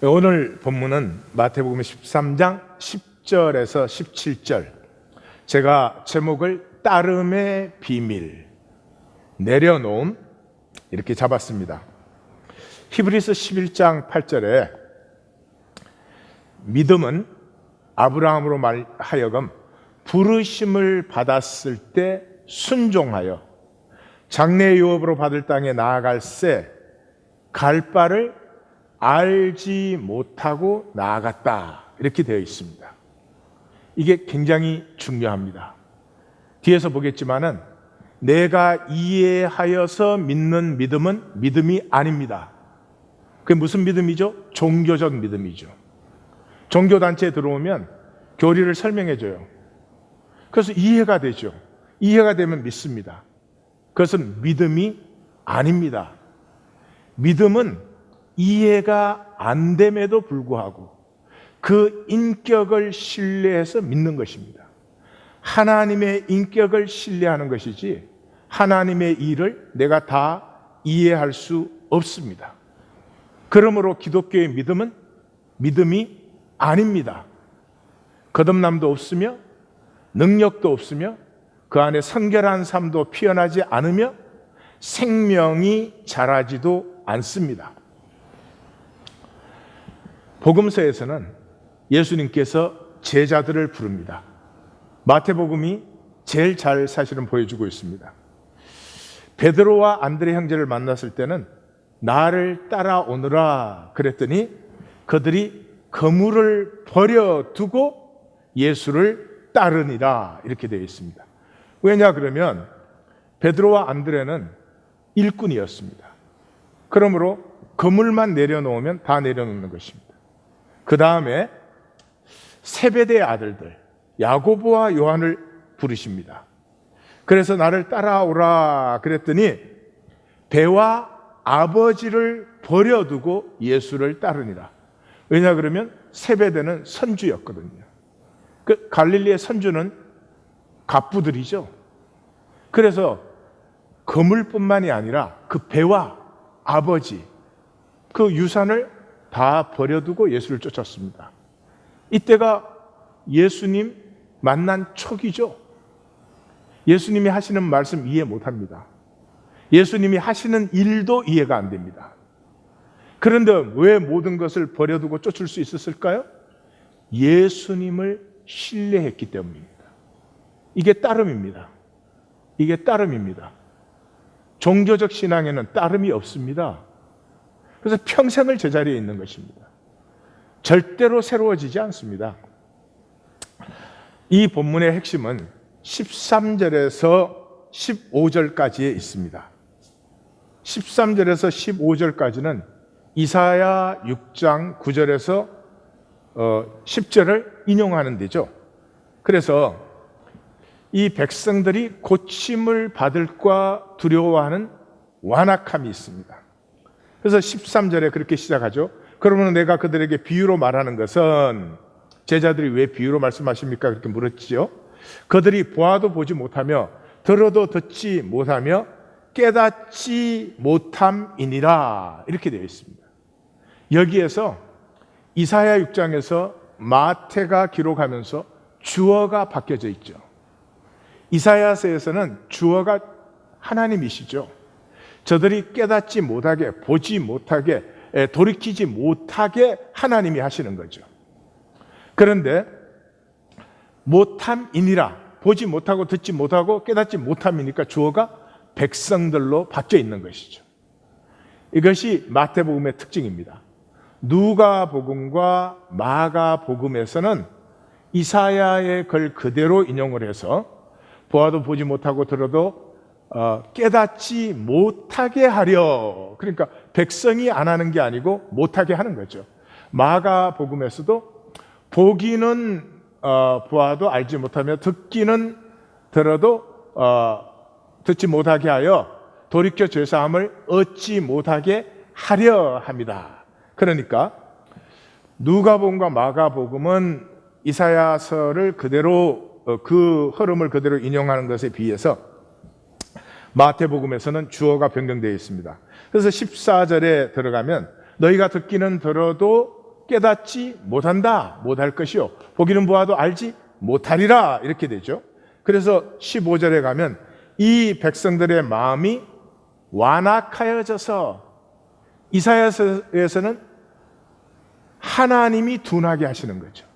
오늘 본문은 마태복음 13장 10절에서 17절. 제가 제목을 따름의 비밀, 내려놓음 이렇게 잡았습니다. 히브리서 11장 8절에 믿음은 아브라함으로 하여금 부르심을 받았을 때 순종하여 장래 유업으로 받을 땅에 나아갈새 갈 바를 알지 못하고 나아갔다, 이렇게 되어 있습니다. 이게 굉장히 중요합니다. 뒤에서 보겠지만은 내가 이해하여서 믿는 믿음은 믿음이 아닙니다. 그게 무슨 믿음이죠? 종교적 믿음이죠. 종교단체에 들어오면 교리를 설명해 줘요. 그래서 이해가 되죠. 이해가 되면 믿습니다. 그것은 믿음이 아닙니다. 믿음은 이해가 안 됨에도 불구하고 그 인격을 신뢰해서 믿는 것입니다. 하나님의 인격을 신뢰하는 것이지 하나님의 일을 내가 다 이해할 수 없습니다. 그러므로 기독교의 믿음은 믿음이 아닙니다. 거듭남도 없으며 능력도 없으며 그 안에 성결한 삶도 피어나지 않으며 생명이 자라지도 않습니다. 복음서에서는 예수님께서 제자들을 부릅니다. 마태복음이 제일 잘 사실은 보여주고 있습니다. 베드로와 안드레 형제를 만났을 때는 나를 따라오너라 그랬더니 그들이 그물을 버려두고 예수를 따르니라, 이렇게 되어 있습니다. 왜냐 그러면 베드로와 안드레는 일꾼이었습니다. 그러므로 그물만 내려놓으면 다 내려놓는 것입니다. 그 다음에 세베대의 아들들 야고보와 요한을 부르십니다. 그래서 나를 따라오라 그랬더니 배와 아버지를 버려두고 예수를 따르니라. 왜냐 그러면 세베대는 선주였거든요. 그 갈릴리의 선주는 갑부들이죠. 그래서 그물뿐만이 아니라 그 배와 아버지, 그 유산을 다 버려두고 예수를 쫓았습니다. 이때가 예수님 만난 초기죠. 예수님이 하시는 말씀 이해 못합니다. 예수님이 하시는 일도 이해가 안 됩니다. 그런데 왜 모든 것을 버려두고 쫓을 수 있었을까요? 예수님을 신뢰했기 때문입니다. 이게 따름입니다. 이게 따름입니다. 종교적 신앙에는 따름이 없습니다. 그래서 평생을 제자리에 있는 것입니다. 절대로 새로워지지 않습니다. 이 본문의 핵심은 13절에서 15절까지에 있습니다. 13절에서 15절까지는 이사야 6장 9절에서 10절을 인용하는 데죠. 그래서 이 백성들이 고침을 받을까 두려워하는 완악함이 있습니다. 그래서 13절에 그렇게 시작하죠. 그러면 내가 그들에게 비유로 말하는 것은, 제자들이 왜 비유로 말씀하십니까? 그렇게 물었지요. 그들이 보아도 보지 못하며 들어도 듣지 못하며 깨닫지 못함이니라, 이렇게 되어 있습니다. 여기에서 이사야 6장에서 마태가 기록하면서 주어가 바뀌어져 있죠. 이사야서에서는 주어가 하나님이시죠. 저들이 깨닫지 못하게, 보지 못하게, 돌이키지 못하게 하나님이 하시는 거죠. 그런데 못함이니라, 보지 못하고 듣지 못하고 깨닫지 못함이니까 주어가 백성들로 바뀌어 있는 것이죠. 이것이 마태복음의 특징입니다. 누가복음과 마가복음에서는 이사야의 글 그대로 인용을 해서 보아도 보지 못하고 들어도 깨닫지 못하게 하려, 그러니까 백성이 안 하는 게 아니고 못하게 하는 거죠. 마가복음에서도 보기는 보아도 알지 못하며 듣기는 들어도 듣지 못하게 하여 돌이켜 죄사함을 얻지 못하게 하려 합니다. 그러니까 누가복음과 마가복음은 이사야서를 그대로 그 흐름을 그대로 인용하는 것에 비해서 마태복음에서는 주어가 변경되어 있습니다. 그래서 14절에 들어가면 너희가 듣기는 들어도 깨닫지 못한다, 못할 것이요 보기는 보아도 알지 못하리라, 이렇게 되죠. 그래서 15절에 가면 이 백성들의 마음이 완악하여져서, 이사야서에서는 하나님이 둔하게 하시는 거죠.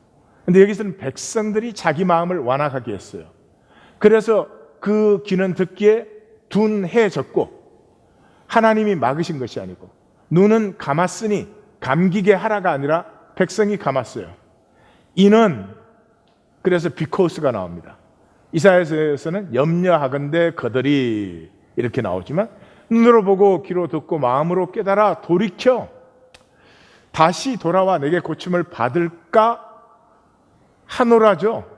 근데 여기서는 백성들이 자기 마음을 완악하게 했어요. 그래서 그 귀는 듣기에 둔해졌고, 하나님이 막으신 것이 아니고 눈은 감았으니 감기게 하라가 아니라 백성이 감았어요. 이는, 그래서 비코스가 나옵니다. 이사야서에서는 염려하건대 그들이 이렇게 나오지만, 눈으로 보고 귀로 듣고 마음으로 깨달아 돌이켜 다시 돌아와 내게 고침을 받을까 하노라죠,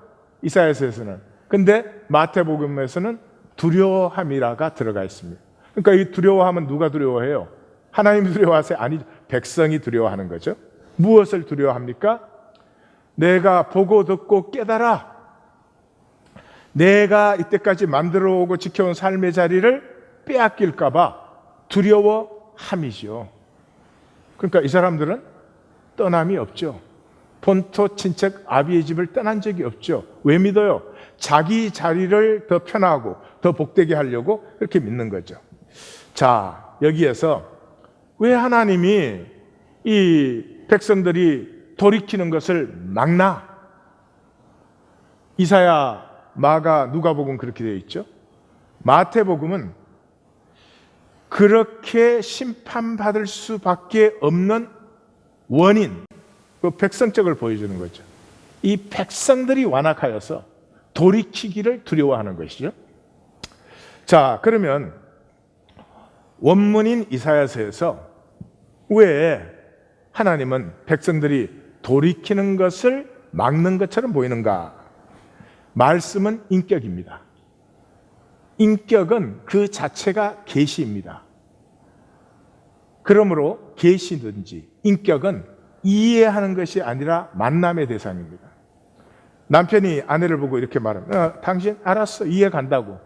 이사야서에서는. 근데 마태복음에서는 두려워함이라가 들어가 있습니다. 그러니까 이 두려워함은 누가 두려워해요? 하나님이 두려워하세요? 아니죠. 백성이 두려워하는 거죠. 무엇을 두려워합니까? 내가 보고 듣고 깨달아 내가 이때까지 만들어 오고 지켜온 삶의 자리를 빼앗길까 봐 두려워함이죠. 그러니까 이 사람들은 떠남이 없죠. 본토 친척 아비의 집을 떠난 적이 없죠. 왜 믿어요? 자기 자리를 더 편하고 더 복되게 하려고 그렇게 믿는 거죠. 자, 여기에서 왜 하나님이 이 백성들이 돌이키는 것을 막나? 이사야, 마가, 누가복음 그렇게 되어 있죠. 마태복음은 그렇게 심판받을 수밖에 없는 원인, 그 백성적을 보여주는 거죠. 이 백성들이 완악하여서 돌이키기를 두려워하는 것이죠. 자, 그러면 원문인 이사야서에서 왜 하나님은 백성들이 돌이키는 것을 막는 것처럼 보이는가? 말씀은 인격입니다. 인격은 그 자체가 계시입니다. 그러므로 계시든지 인격은 이해하는 것이 아니라 만남의 대상입니다. 남편이 아내를 보고 이렇게 말하면 당신 알았어, 이해 간다고.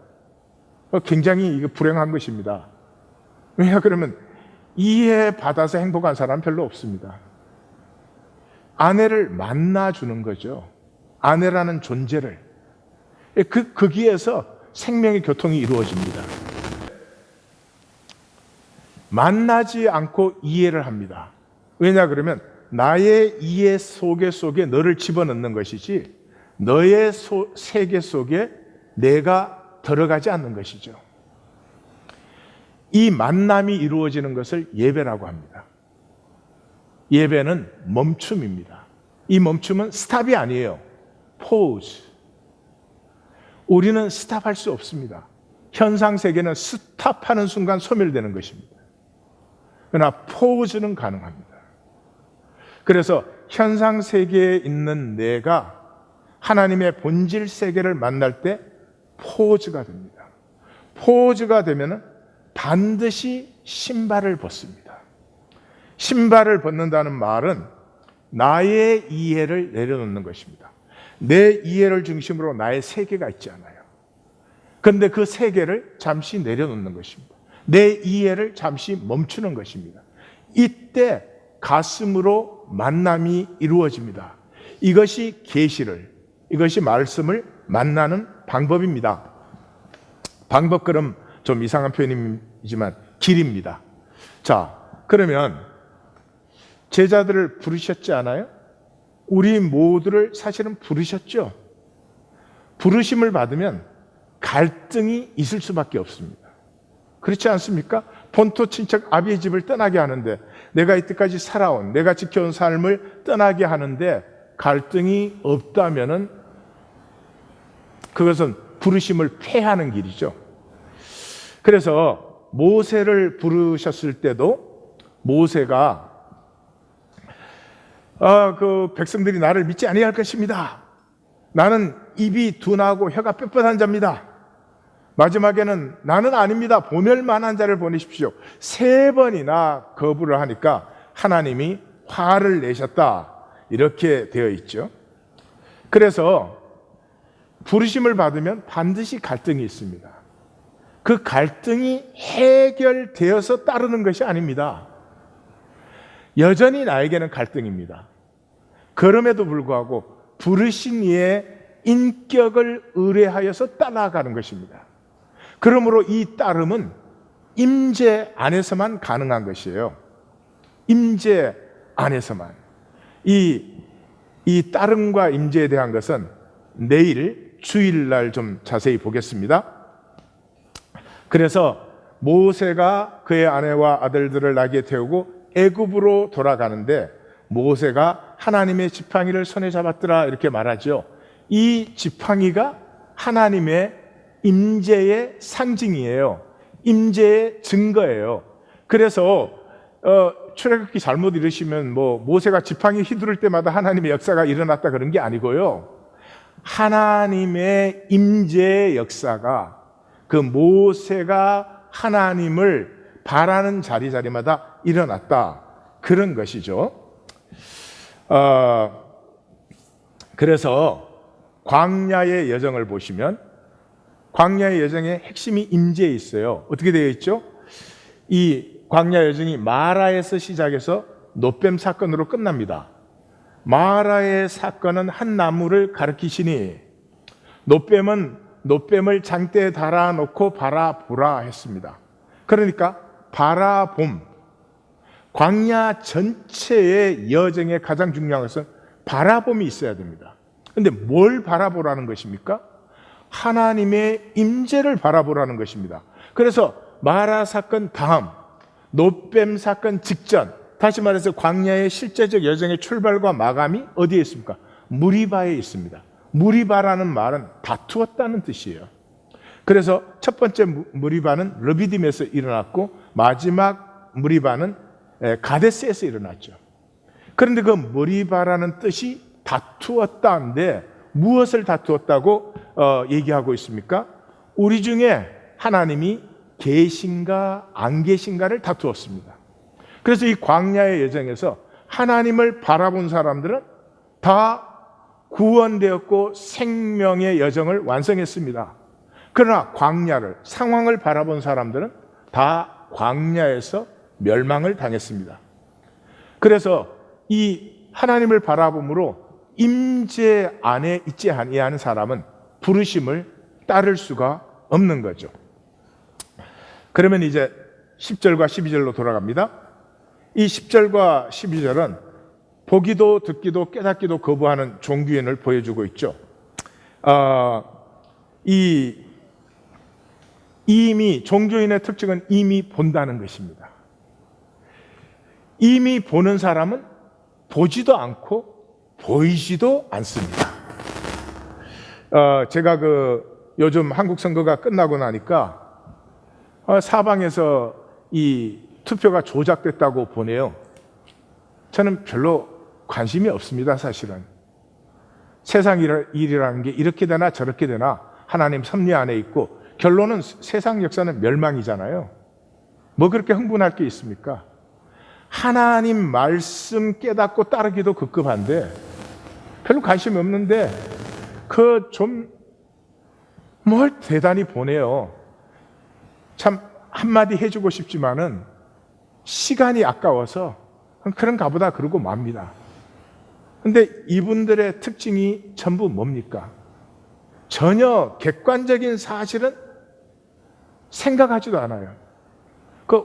굉장히 이거 불행한 것입니다. 왜냐 그러면 이해받아서 행복한 사람 별로 없습니다. 아내를 만나주는 거죠. 아내라는 존재를. 거기에서 생명의 교통이 이루어집니다. 만나지 않고 이해를 합니다. 왜냐 그러면 나의 이해 속에 너를 집어넣는 것이지 너의 세계 속에 내가 들어가지 않는 것이죠. 이 만남이 이루어지는 것을 예배라고 합니다. 예배는 멈춤입니다. 이 멈춤은 스탑이 아니에요. 포즈. 우리는 스탑할 수 없습니다. 현상 세계는 스탑하는 순간 소멸되는 것입니다. 그러나 포즈는 가능합니다. 그래서 현상 세계에 있는 내가 하나님의 본질 세계를 만날 때 포즈가 됩니다. 포즈가 되면 반드시 신발을 벗습니다. 신발을 벗는다는 말은 나의 이해를 내려놓는 것입니다. 내 이해를 중심으로 나의 세계가 있지 않아요. 그런데 그 세계를 잠시 내려놓는 것입니다. 내 이해를 잠시 멈추는 것입니다. 이때 가슴으로 만남이 이루어집니다. 이것이 계시를, 이것이 말씀을 만나는 방법입니다. 방법 그럼 좀 이상한 표현이지만 길입니다. 자, 그러면 제자들을 부르셨지 않아요? 우리 모두를 사실은 부르셨죠. 부르심을 받으면 갈등이 있을 수밖에 없습니다. 그렇지 않습니까? 본토 친척 아비의 집을 떠나게 하는데, 내가 이때까지 살아온, 내가 지켜온 삶을 떠나게 하는데 갈등이 없다면은 그것은 부르심을 폐하는 길이죠. 그래서 모세를 부르셨을 때도 모세가 그 백성들이 나를 믿지 아니할 것입니다. 나는 입이 둔하고 혀가 뻣뻣한 자입니다. 마지막에는 나는 아닙니다. 보낼 만한 자를 보내십시오. 3번이나 거부를 하니까 하나님이 화를 내셨다. 이렇게 되어 있죠. 그래서 부르심을 받으면 반드시 갈등이 있습니다. 그 갈등이 해결되어서 따르는 것이 아닙니다. 여전히 나에게는 갈등입니다. 그럼에도 불구하고 부르신 이의 인격을 의뢰하여서 따라가는 것입니다. 그러므로 이 따름은 임재 안에서만 가능한 것이에요. 임재 안에서만. 이 따름과 임재에 대한 것은 내일 주일날 좀 자세히 보겠습니다. 그래서 모세가 그의 아내와 아들들을 나귀에 태우고 애굽으로 돌아가는데 모세가 하나님의 지팡이를 손에 잡았더라 이렇게 말하죠. 이 지팡이가 하나님의 임재의 상징이에요. 임재의 증거예요. 그래서 출애굽기 잘못 읽으시면 모세가 지팡이 휘두를 때마다 하나님의 역사가 일어났다 그런 게 아니고요. 하나님의 임재의 역사가 그 모세가 하나님을 바라는 자리마다 일어났다 그런 것이죠. 그래서 광야의 여정을 보시면 광야의 여정의 핵심이 임재에 있어요. 어떻게 되어 있죠? 이 광야 여정이 마라에서 시작해서 놋뱀 사건으로 끝납니다. 마라의 사건은 한 나무를 가리키시니 놋뱀을 장대에 달아놓고 바라보라 했습니다. 그러니까 바라봄, 광야 전체의 여정의 가장 중요한 것은 바라봄이 있어야 됩니다. 그런데 뭘 바라보라는 것입니까? 하나님의 임재를 바라보라는 것입니다. 그래서 마라 사건 다음, 놋뱀 사건 직전, 다시 말해서 광야의 실제적 여정의 출발과 마감이 어디에 있습니까? 무리바에 있습니다. 무리바라는 말은 다투었다는 뜻이에요. 그래서 첫 번째 무리바는 르비딤에서 일어났고 마지막 무리바는 가데스에서 일어났죠. 그런데 그 무리바라는 뜻이 다투었다는데 무엇을 다투었다고 얘기하고 있습니까? 우리 중에 하나님이 계신가 안 계신가를 다투었습니다. 그래서 이 광야의 여정에서 하나님을 바라본 사람들은 다 구원되었고 생명의 여정을 완성했습니다. 그러나 상황을 바라본 사람들은 다 광야에서 멸망을 당했습니다. 그래서 이 하나님을 바라봄으로 임재 안에 있지 아니하는 사람은 부르심을 따를 수가 없는 거죠. 그러면 이제 10절과 12절로 돌아갑니다. 이 10절과 12절은 보기도 듣기도 깨닫기도 거부하는 종교인을 보여주고 있죠. 이미 종교인의 특징은 이미 본다는 것입니다. 이미 보는 사람은 보지도 않고 보이지도 않습니다. 제가 요즘 한국 선거가 끝나고 나니까 사방에서 이 투표가 조작됐다고 보내요. 저는 별로 관심이 없습니다, 사실은. 세상 일이라는 게 이렇게 되나 저렇게 되나 하나님 섭리 안에 있고 결론은 세상 역사는 멸망이잖아요. 뭐 그렇게 흥분할 게 있습니까? 하나님 말씀 깨닫고 따르기도 급급한데 별로 관심이 없는데 뭘 대단히 보내요. 참 한마디 해주고 싶지만은 시간이 아까워서 그런가 보다 그러고 맙니다. 근데 이분들의 특징이 전부 뭡니까? 전혀 객관적인 사실은 생각하지도 않아요.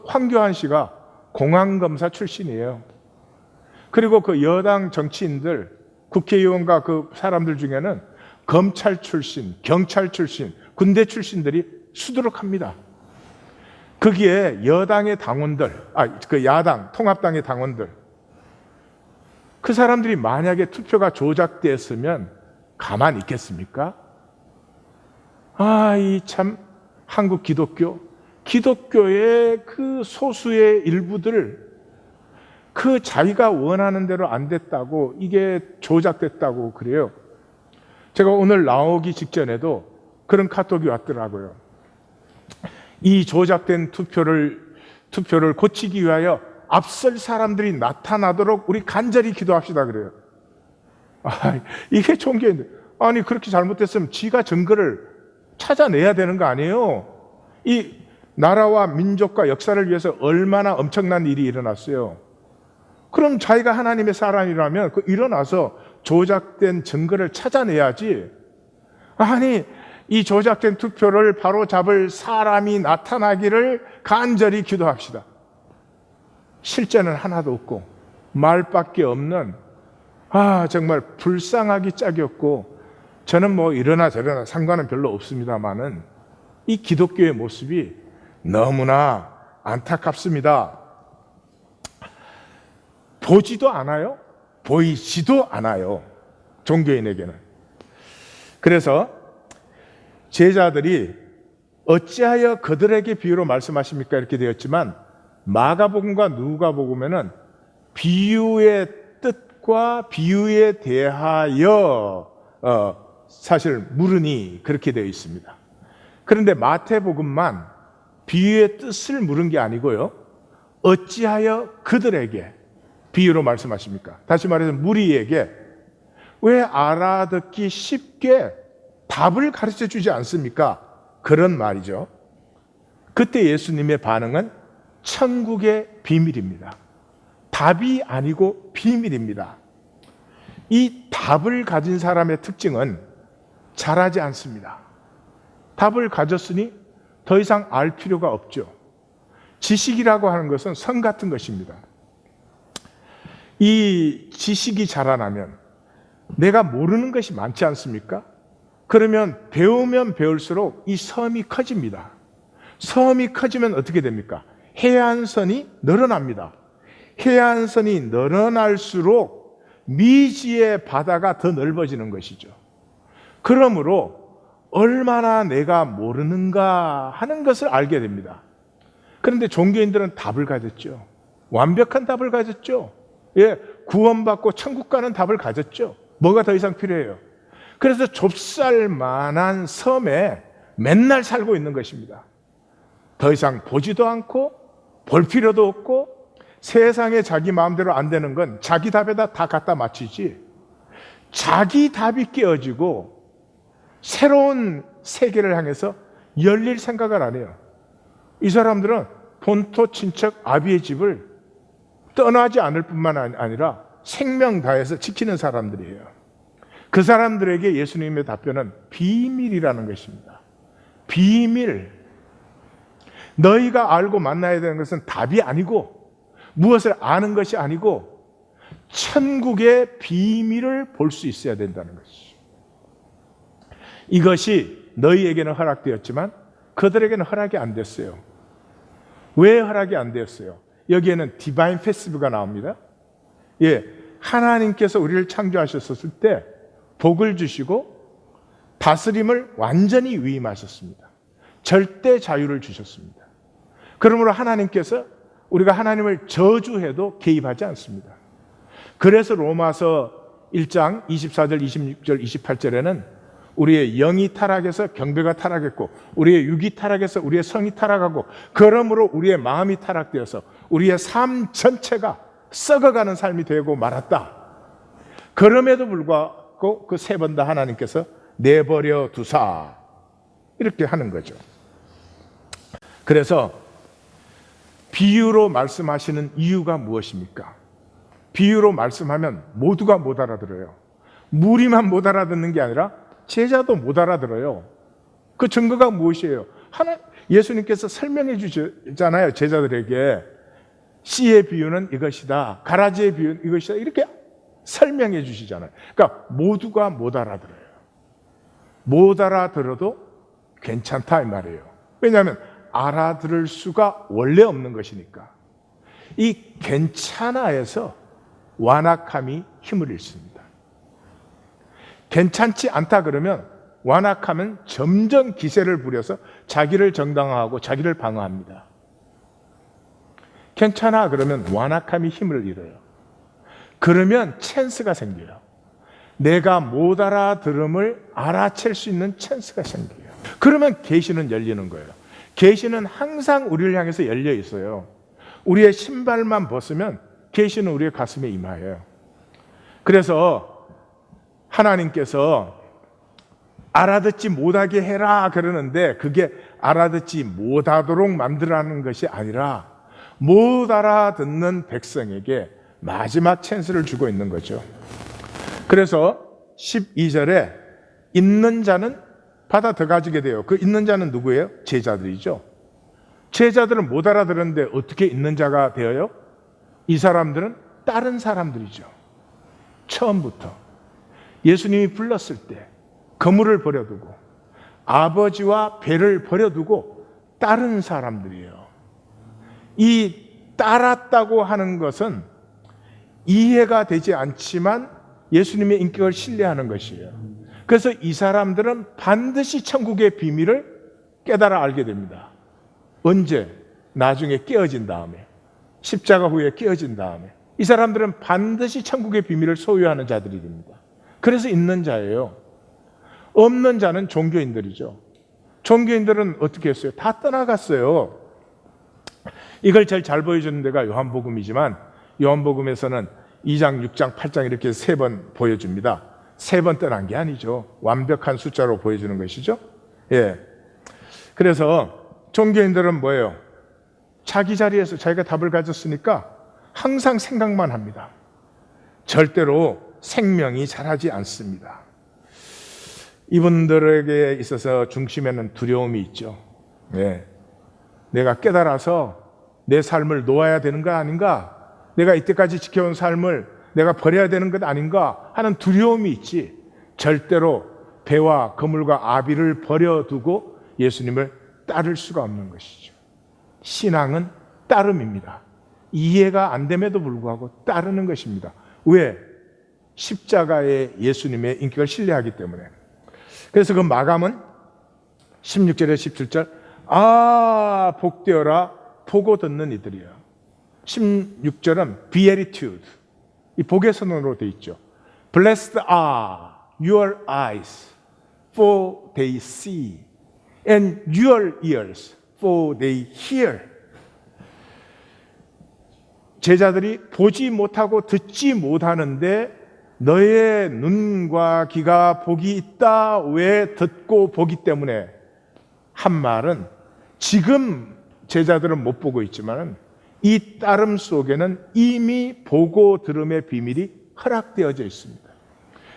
황교안 씨가 공안검사 출신이에요. 그리고 여당 정치인들, 국회의원과 그 사람들 중에는 검찰 출신, 경찰 출신, 군대 출신들이 수두룩합니다. 거기에 여당의 당원들, 야당, 통합당의 당원들, 그 사람들이 만약에 투표가 조작됐으면 가만히 있겠습니까? 참 한국 기독교의 그 소수의 일부들, 자기가 원하는 대로 안 됐다고, 이게 조작됐다고 그래요. 제가 오늘 나오기 직전에도 그런 카톡이 왔더라고요. 이 조작된 투표를 고치기 위하여 앞설 사람들이 나타나도록 우리 간절히 기도합시다 그래요. 이게 종교인데, 그렇게 잘못됐으면 지가 증거를 찾아내야 되는 거 아니에요? 이 나라와 민족과 역사를 위해서 얼마나 엄청난 일이 일어났어요. 그럼 자기가 하나님의 사람이라면 일어나서 조작된 증거를 찾아내야지. 아니, 이 조작된 투표를 바로잡을 사람이 나타나기를 간절히 기도합시다. 실제는 하나도 없고 말밖에 없는, 정말 불쌍하기 짝이 없고, 저는 뭐 이러나 저러나 상관은 별로 없습니다만은 이 기독교의 모습이 너무나 안타깝습니다. 보지도 않아요. 보이지도 않아요. 종교인에게는. 그래서 제자들이 어찌하여 그들에게 비유로 말씀하십니까? 이렇게 되었지만 마가복음과 누가복음에는 비유의 뜻과 비유에 대하여 사실 물으니 그렇게 되어 있습니다. 그런데 마태복음만 비유의 뜻을 물은 게 아니고요, 어찌하여 그들에게 비유로 말씀하십니까? 다시 말해서 무리에게 왜 알아듣기 쉽게 답을 가르쳐 주지 않습니까? 그런 말이죠. 그때 예수님의 반응은 천국의 비밀입니다. 답이 아니고 비밀입니다. 이 답을 가진 사람의 특징은 잘하지 않습니다. 답을 가졌으니 더 이상 알 필요가 없죠. 지식이라고 하는 것은 성 같은 것입니다. 이 지식이 자라나면 내가 모르는 것이 많지 않습니까? 그러면 배우면 배울수록 이 섬이 커집니다. 섬이 커지면 어떻게 됩니까? 해안선이 늘어납니다. 해안선이 늘어날수록 미지의 바다가 더 넓어지는 것이죠. 그러므로 얼마나 내가 모르는가 하는 것을 알게 됩니다. 그런데 종교인들은 답을 가졌죠. 완벽한 답을 가졌죠. 구원받고 천국 가는 답을 가졌죠. 뭐가 더 이상 필요해요? 그래서 좁쌀만한 섬에 맨날 살고 있는 것입니다. 더 이상 보지도 않고 볼 필요도 없고, 세상에 자기 마음대로 안 되는 건 자기 답에다 다 갖다 맞추지, 자기 답이 깨어지고 새로운 세계를 향해서 열릴 생각을 안 해요. 이 사람들은 본토 친척 아비의 집을 떠나지 않을 뿐만 아니라 생명 다해서 지키는 사람들이에요. 그 사람들에게 예수님의 답변은 비밀이라는 것입니다. 비밀. 너희가 알고 만나야 되는 것은 답이 아니고, 무엇을 아는 것이 아니고, 천국의 비밀을 볼 수 있어야 된다는 것이죠. 이것이 너희에게는 허락되었지만 그들에게는 허락이 안 됐어요. 왜 허락이 안 되었어요? 여기에는 디바인 페스티벌가 나옵니다. 하나님께서 우리를 창조하셨을 때 복을 주시고 다스림을 완전히 위임하셨습니다. 절대 자유를 주셨습니다. 그러므로 하나님께서 우리가 하나님을 저주해도 개입하지 않습니다. 그래서 로마서 1장 24절, 26절, 28절에는 우리의 영이 타락해서 경배가 타락했고, 우리의 육이 타락해서 우리의 성이 타락하고, 그러므로 우리의 마음이 타락되어서 우리의 삶 전체가 썩어가는 삶이 되고 말았다. 그럼에도 불구하고 그 세 번 다 하나님께서 내버려 두사 이렇게 하는 거죠. 그래서 비유로 말씀하시는 이유가 무엇입니까? 비유로 말씀하면 모두가 못 알아들어요. 무리만 못 알아듣는 게 아니라 제자도 못 알아들어요. 그 증거가 무엇이에요? 예수님께서 설명해 주셨잖아요. 제자들에게 씨의 비유는 이것이다, 가라지의 비유는 이것이다, 이렇게 설명해 주시잖아요. 그러니까 모두가 못 알아들어요. 못 알아들어도 괜찮다 이 말이에요. 왜냐하면 알아들을 수가 원래 없는 것이니까. 이 괜찮아에서 완악함이 힘을 잃습니다. 괜찮지 않다 그러면 완악함은 점점 기세를 부려서 자기를 정당화하고 자기를 방어합니다. 괜찮아 그러면 완악함이 힘을 잃어요. 그러면 찬스가 생겨요. 내가 못 알아들음을 알아챌 수 있는 찬스가 생겨요. 그러면 계시는 열리는 거예요. 계시는 항상 우리를 향해서 열려 있어요. 우리의 신발만 벗으면 계시는 우리의 가슴에 임하여요. 그래서 하나님께서 알아듣지 못하게 해라 그러는데, 그게 알아듣지 못하도록 만들라는 것이 아니라 못 알아듣는 백성에게 마지막 찬스를 주고 있는 거죠. 그래서 12절에 있는 자는 받아 들어가지게 돼요. 그 있는 자는 누구예요? 제자들이죠. 제자들은 못 알아들었는데 어떻게 있는 자가 되어요? 이 사람들은 다른 사람들이죠. 처음부터 예수님이 불렀을 때 거물을 버려두고 아버지와 배를 버려두고 다른 사람들이에요. 이 따랐다고 하는 것은 이해가 되지 않지만 예수님의 인격을 신뢰하는 것이에요. 그래서 이 사람들은 반드시 천국의 비밀을 깨달아 알게 됩니다. 언제? 나중에 깨어진 다음에, 십자가 후에 깨어진 다음에 이 사람들은 반드시 천국의 비밀을 소유하는 자들이 됩니다. 그래서 있는 자예요. 없는 자는 종교인들이죠. 종교인들은 어떻게 했어요? 다 떠나갔어요. 이걸 제일 잘 보여주는 데가 요한복음이지만 요한복음에서는 2장, 6장, 8장 이렇게 3번 보여줍니다. 3번 떠난 게 아니죠. 완벽한 숫자로 보여주는 것이죠. 예. 그래서 종교인들은 뭐예요? 자기 자리에서 자기가 답을 가졌으니까 항상 생각만 합니다. 절대로 생명이 자라지 않습니다. 이분들에게 있어서 중심에는 두려움이 있죠. 예. 내가 깨달아서 내 삶을 놓아야 되는 거 아닌가? 내가 이때까지 지켜온 삶을 내가 버려야 되는 것 아닌가 하는 두려움이 있지, 절대로 배와 그물과 아비를 버려두고 예수님을 따를 수가 없는 것이죠. 신앙은 따름입니다. 이해가 안 됨에도 불구하고 따르는 것입니다. 왜? 십자가의 예수님의 인격을 신뢰하기 때문에. 그래서 그 마감은 16절에 17절 아 복되어라 보고 듣는 이들이요. 16절은 beatitude, 이 복의 선언으로 되어 있죠. Blessed are your eyes for they see and your ears for they hear. 제자들이 보지 못하고 듣지 못하는데 너의 눈과 귀가 복이 있다. 왜? 듣고 보기 때문에. 한 말은 지금 제자들은 못 보고 있지만 이 따름 속에는 이미 보고 들음의 비밀이 허락되어져 있습니다.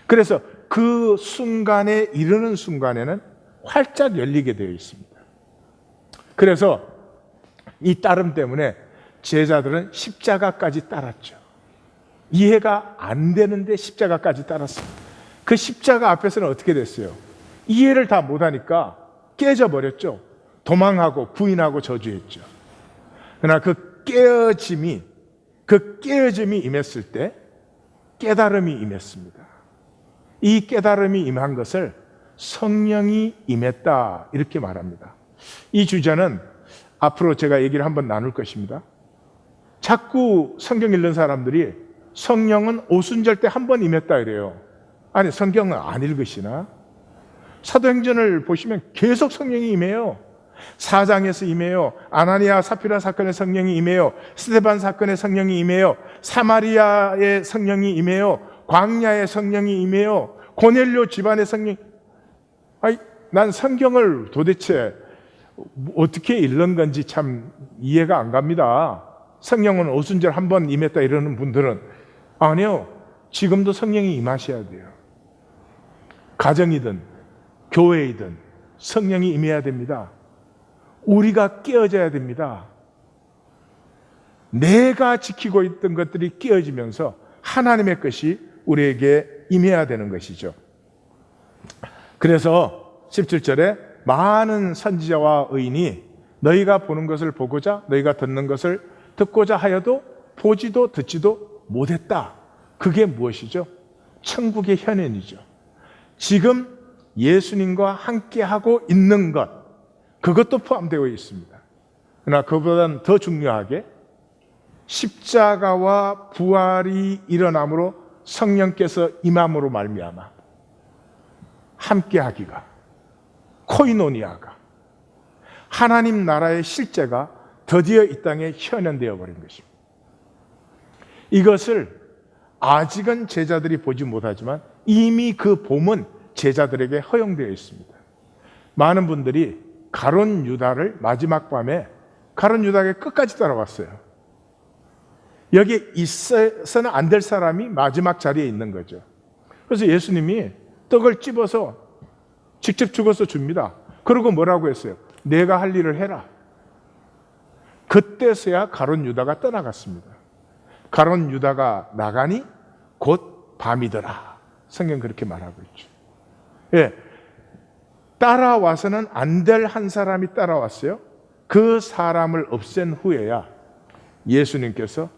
그래서 그 순간에 이르는 순간에는 활짝 열리게 되어 있습니다. 그래서 이 따름 때문에 제자들은 십자가까지 따랐죠. 이해가 안 되는데 십자가까지 따랐습니다. 그 십자가 앞에서는 어떻게 됐어요? 이해를 다 못하니까 깨져버렸죠. 도망하고 부인하고 저주했죠. 그러나 그 깨어짐이 임했을 때 깨달음이 임했습니다. 이 깨달음이 임한 것을 성령이 임했다 이렇게 말합니다. 이 주제는 앞으로 제가 얘기를 한번 나눌 것입니다. 자꾸 성경 읽는 사람들이 성령은 오순절 때 한 번 임했다 이래요. 아니 성경은 안 읽으시나? 사도행전을 보시면 계속 성령이 임해요. 4장에서 임해요. 아나니아 사피라 사건의 성령이 임해요. 스데반 사건의 성령이 임해요. 사마리아의 성령이 임해요. 광야의 성령이 임해요. 고넬료 집안의 성령. 아니, 난 성경을 도대체 어떻게 읽는 건지 참 이해가 안 갑니다. 성령은 오순절 한 번 임했다 이러는 분들은 아니요, 지금도 성령이 임하셔야 돼요. 가정이든 교회이든 성령이 임해야 됩니다. 우리가 깨어져야 됩니다. 내가 지키고 있던 것들이 깨어지면서 하나님의 것이 우리에게 임해야 되는 것이죠. 그래서 17절에 많은 선지자와 의인이 너희가 보는 것을 보고자 너희가 듣는 것을 듣고자 하여도 보지도 듣지도 못했다. 그게 무엇이죠? 천국의 현현이죠. 지금 예수님과 함께하고 있는 것, 그것도 포함되어 있습니다. 그러나 그보다는 더 중요하게 십자가와 부활이 일어남으로 성령께서 임함으로 말미암아 함께하기가, 코이노니아가, 하나님 나라의 실제가 드디어 이 땅에 현현되어 버린 것입니다. 이것을 아직은 제자들이 보지 못하지만 이미 그 봄은 제자들에게 허용되어 있습니다. 많은 분들이 가룟 유다를 마지막 밤에 가룟 유다에게 끝까지 따라왔어요. 여기에 있어서는 안 될 사람이 마지막 자리에 있는 거죠. 그래서 예수님이 떡을 집어서 직접 죽어서 줍니다. 그리고 뭐라고 했어요? 내가 할 일을 해라. 그때서야 가룟 유다가 떠나갔습니다. 가룟 유다가 나가니 곧 밤이더라. 성경 그렇게 말하고 있죠. 예, 따라와서는 안 될 한 사람이 따라왔어요. 그 사람을 없앤 후에야 예수님께서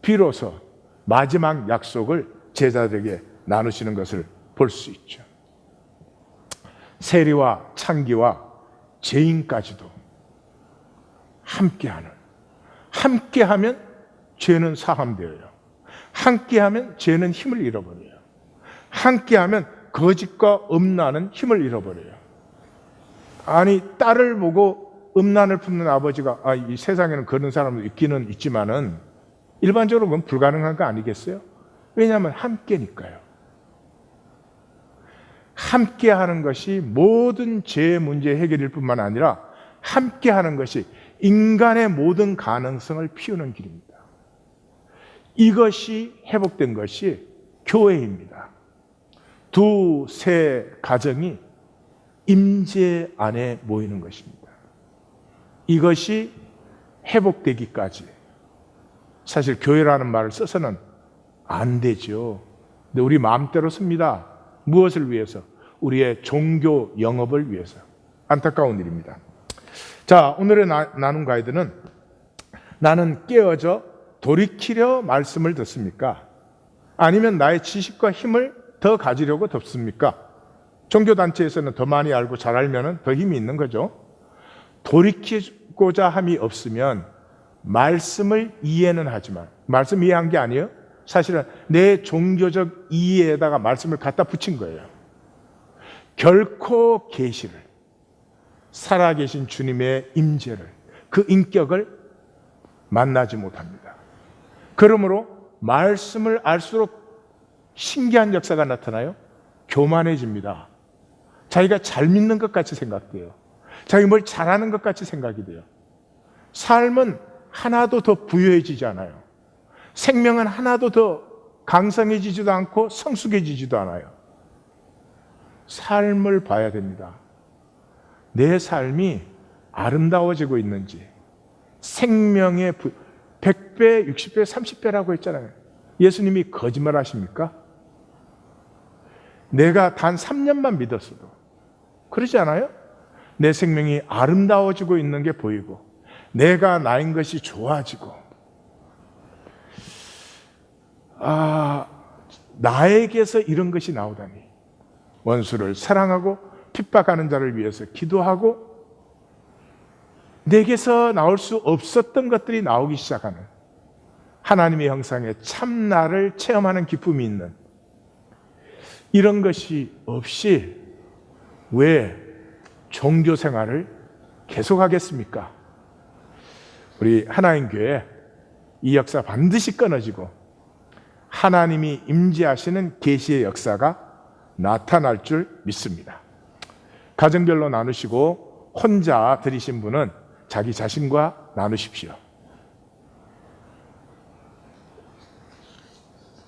비로소 마지막 약속을 제자들에게 나누시는 것을 볼 수 있죠. 세리와 창기와 죄인까지도 함께하면 죄는 사함되어요. 함께하면 죄는 힘을 잃어버려요. 함께하면 거짓과 음란은 힘을 잃어버려요. 아니, 딸을 보고 음란을 품는 아버지가 이 세상에는 그런 사람도 있기는 있지만은 일반적으로 그건 불가능한 거 아니겠어요? 왜냐하면 함께니까요. 함께하는 것이 모든 죄 문제 해결일 뿐만 아니라 함께하는 것이 인간의 모든 가능성을 피우는 길입니다. 이것이 회복된 것이 교회입니다. 두세 가정이 임재 안에 모이는 것입니다. 이것이 회복되기까지 사실 교회라는 말을 써서는 안 되죠. 근데 우리 마음대로 씁니다. 무엇을 위해서? 우리의 종교 영업을 위해서. 안타까운 일입니다. 자, 오늘의 나눔 가이드는 나는 깨어져 돌이키려 말씀을 듣습니까? 아니면 나의 지식과 힘을 더 가지려고 듣습니까? 종교단체에서는 더 많이 알고 잘 알면 더 힘이 있는 거죠. 돌이키고자 함이 없으면 말씀을 이해는 하지만, 말씀 이해한 게 아니에요. 사실은 내 종교적 이해에다가 말씀을 갖다 붙인 거예요. 결코 계시를, 살아계신 주님의 임재를, 그 인격을 만나지 못합니다. 그러므로 말씀을 알수록 신기한 역사가 나타나요. 교만해집니다. 자기가 잘 믿는 것 같이 생각돼요. 자기 뭘 잘하는 것 같이 생각이 돼요. 삶은 하나도 더 부유해지지 않아요. 생명은 하나도 더 강성해지지도 않고 성숙해지지도 않아요. 삶을 봐야 됩니다. 내 삶이 아름다워지고 있는지. 생명의 100배, 60배, 30배라고 했잖아요. 예수님이 거짓말 하십니까? 내가 단 3년만 믿었어도 그러지 않아요? 내 생명이 아름다워지고 있는 게 보이고 내가 나인 것이 좋아지고 나에게서 이런 것이 나오다니. 원수를 사랑하고 핍박하는 자를 위해서 기도하고 내게서 나올 수 없었던 것들이 나오기 시작하는 하나님의 형상의 참 나를 체험하는 기쁨이 있는 이런 것이 없이 왜 종교 생활을 계속하겠습니까? 우리 하나님 교회 이 역사 반드시 끊어지고 하나님이 임재하시는 계시의 역사가 나타날 줄 믿습니다. 가정별로 나누시고 혼자 드리신 분은 자기 자신과 나누십시오.